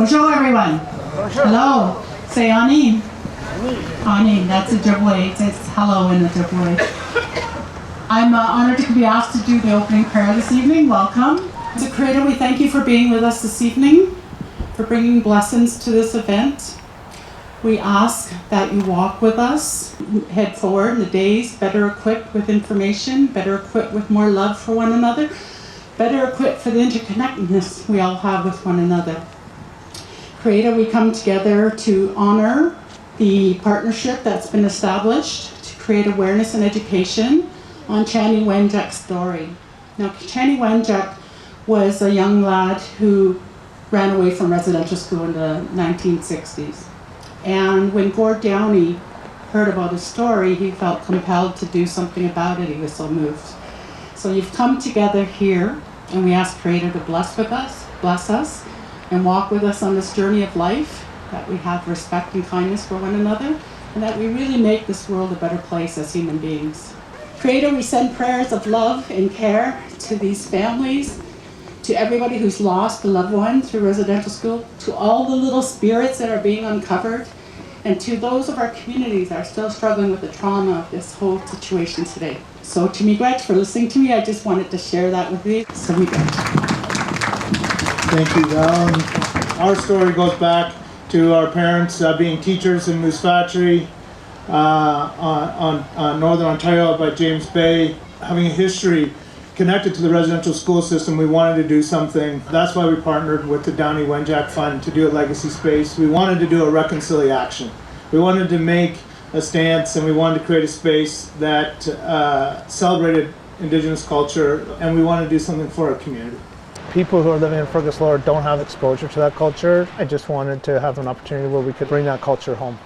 Bonjour, everyone. Bonjour. Hello. Say Ani. Ani, that's Ojibwe. It's hello in Ojibwe. I'm honored to be asked to do the opening prayer this evening. Welcome. So, Creator, we thank you for being with us this evening, for bringing blessings to this event. We ask that you walk with us, head forward in the days, better equipped with information, better equipped with more love for one another, better equipped for the interconnectedness we all have with one another. Creator, we come together to honor the partnership that's been established to create awareness and education on Chanie Wenjack's story. Now, Chanie Wenjack was a young lad who ran away from residential school in the 1960s. And when Gord Downie heard about his story, he felt compelled to do something about it. He was so moved. So you've come together here, and we ask Creator to bless us, and walk with us on this journey of life, that we have respect and kindness for one another, and that we really make this world a better place as human beings. Creator, we send prayers of love and care to these families, to everybody who's lost a loved one through residential school, to all the little spirits that are being uncovered, and to those of our communities that are still struggling with the trauma of this whole situation today. So to miigwech for listening to me, I just wanted to share that with you. So miigwech. Thank you, Val. Our story goes back to our parents being teachers in Moose Factory on Northern Ontario by James Bay, having a history connected to the residential school system. We wanted to do something. That's why we partnered with the Downie Wenjack Fund to do a legacy space. We wanted to do a ReconciliACTION. We wanted to make a stance, and we wanted to create a space that celebrated Indigenous culture, and we wanted to do something for our community. People who are living in Fergus Lower don't have exposure to that culture. I just wanted to have an opportunity where we could bring that culture home.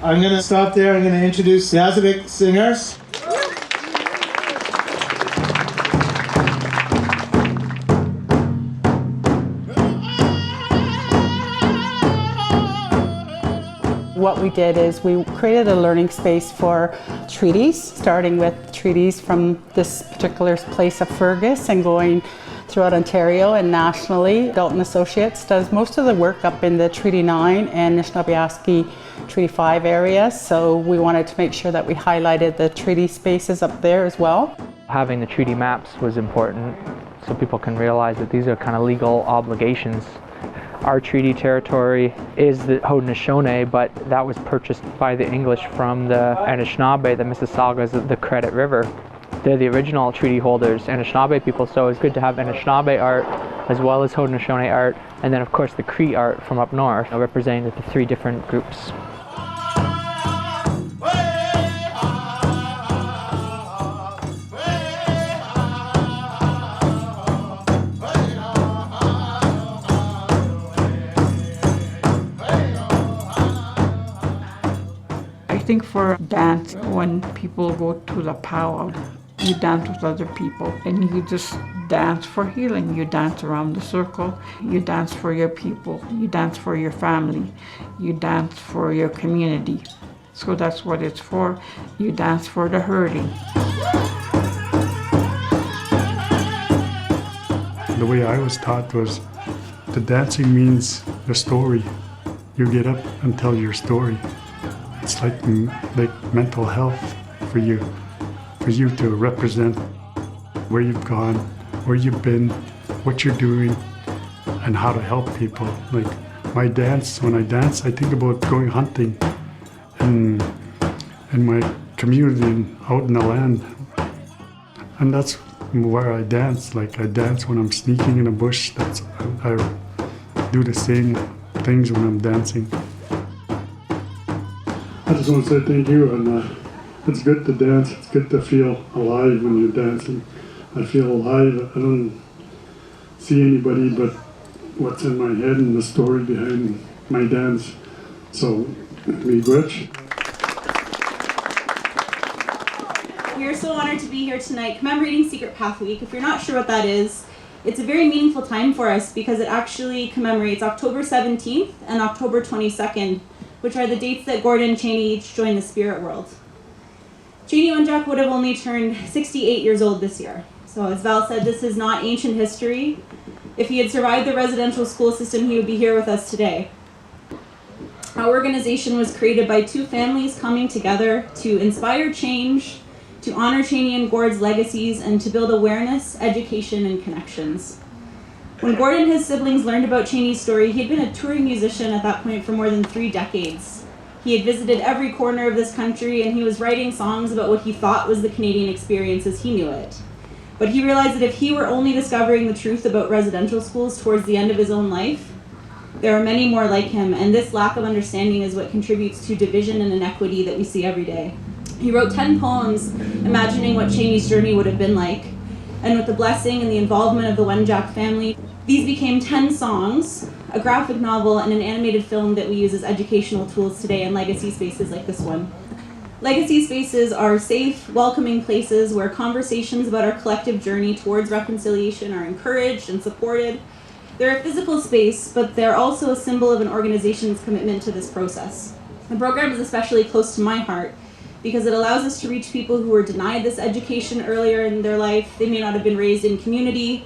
I'm going to stop there. I'm going to introduce the Aazhibik Singers. What we did is we created a learning space for treaties, starting with treaties from this particular place of Fergus and going throughout Ontario and nationally. Dalton Associates does most of the work up in the Treaty 9 and Anishinaabe Treaty 5 areas, so we wanted to make sure that we highlighted the treaty spaces up there as well. Having the treaty maps was important so people can realize that these are kind of legal obligations. Our treaty territory is the Haudenosaunee, but that was purchased by the English from the Anishinaabe, the Mississaugas of the Credit River. They're the original treaty holders, Anishinaabe people, so it's good to have Anishinaabe art as well as Haudenosaunee art, and then of course the Cree art from up north, representing the three different groups. I think for dance, when people go to the powwow, you dance with other people and you just dance for healing. You dance around the circle, you dance for your people, you dance for your family, you dance for your community. So that's what it's for. You dance for the hurting. The way I was taught was the dancing means the story. You get up and tell your story. It's like mental health for you to represent where you've gone, where you've been, what you're doing, and how to help people. Like my dance, when I dance, I think about going hunting in my community and out in the land. And that's where I dance. Like I dance when I'm sneaking in a bush. I do the same things when I'm dancing. I just want to say thank you, and it's good to dance. It's good to feel alive when you're dancing. I feel alive. I don't see anybody but what's in my head and the story behind my dance. So, miigwech. We are so honored to be here tonight commemorating Secret Path Week. If you're not sure what that is, it's a very meaningful time for us because it actually commemorates October 17th and October 22nd, which are the dates that Gord and Chanie each joined the spirit world. Chanie Wenjack would have only turned 68 years old this year. So as Val said, this is not ancient history. If he had survived the residential school system, he would be here with us today. Our organization was created by two families coming together to inspire change, to honor Chanie and Gord's legacies, and to build awareness, education, and connections. When Gord and his siblings learned about Chanie's story, he had been a touring musician at that point for more than 3 decades. He had visited every corner of this country, and he was writing songs about what he thought was the Canadian experience as he knew it. But he realized that if he were only discovering the truth about residential schools towards the end of his own life, there are many more like him, and this lack of understanding is what contributes to division and inequity that we see every day. He wrote 10 poems imagining what Chanie's journey would have been like, and with the blessing and the involvement of the Wenjack family, these became 10 songs, a graphic novel, and an animated film that we use as educational tools today in legacy spaces like this one. Legacy spaces are safe, welcoming places where conversations about our collective journey towards reconciliation are encouraged and supported. They're a physical space, but they're also a symbol of an organization's commitment to this process. The program is especially close to my heart because it allows us to reach people who were denied this education earlier in their life. They may not have been raised in community,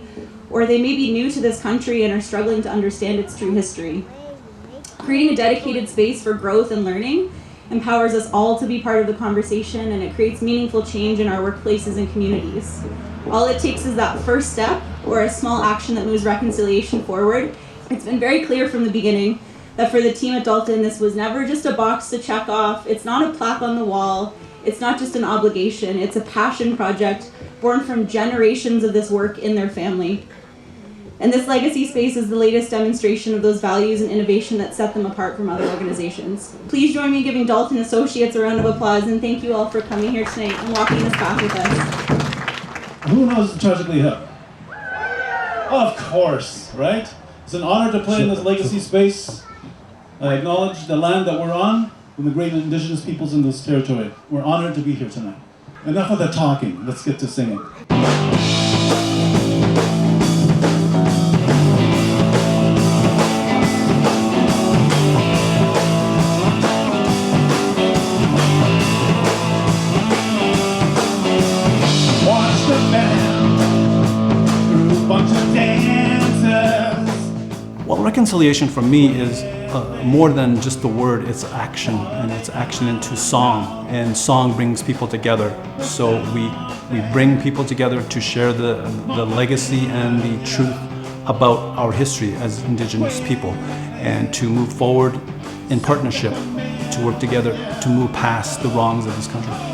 or they may be new to this country and are struggling to understand its true history. Creating a dedicated space for growth and learning empowers us all to be part of the conversation, and it creates meaningful change in our workplaces and communities. All it takes is that first step, or a small action that moves reconciliation forward. It's been very clear from the beginning that for the team at Dalton, this was never just a box to check off. It's not a plaque on the wall. It's not just an obligation. It's a passion project born from generations of this work in their family. And this legacy space is the latest demonstration of those values and innovation that set them apart from other organizations. Please join me in giving Dalton Associates a round of applause, and thank you all for coming here tonight and walking this path with us. Who knows Tragically Hip? Of course, right? It's an honor to play in this legacy space. I acknowledge the land that we're on and the great indigenous peoples in this territory. We're honored to be here tonight. Enough of the talking, let's get to singing. Well, reconciliation for me is more than just the word, it's action, and it's action into song, and song brings people together. So we bring people together to share the legacy and the truth about our history as Indigenous people, and to move forward in partnership, to work together to move past the wrongs of this country.